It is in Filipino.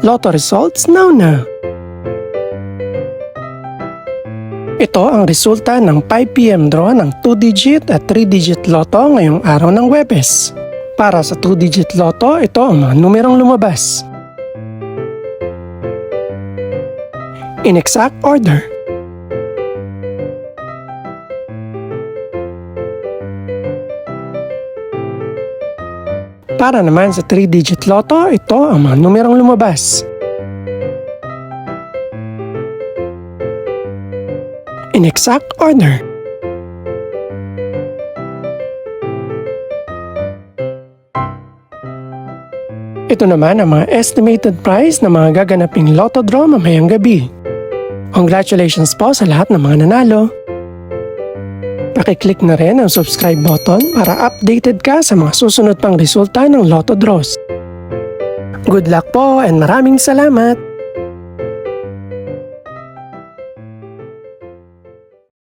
Lotto results now. Ito ang resulta ng 5 PM draw ng 2-digit at 3-digit lotto ngayong araw ng Huwebes. Para sa 2-digit lotto, ito ang mga numerong lumabas. In exact order. Para naman sa 3-digit lotto, ito ang mga numerong lumabas. In exact order. Ito naman ang mga estimated price ng mga gaganaping lotto draw mamayang gabi. Congratulations po sa lahat ng mga nanalo. Pakiclick na rin ang subscribe button para updated ka sa mga susunod pang resulta ng lotto draws. Good luck po and maraming salamat!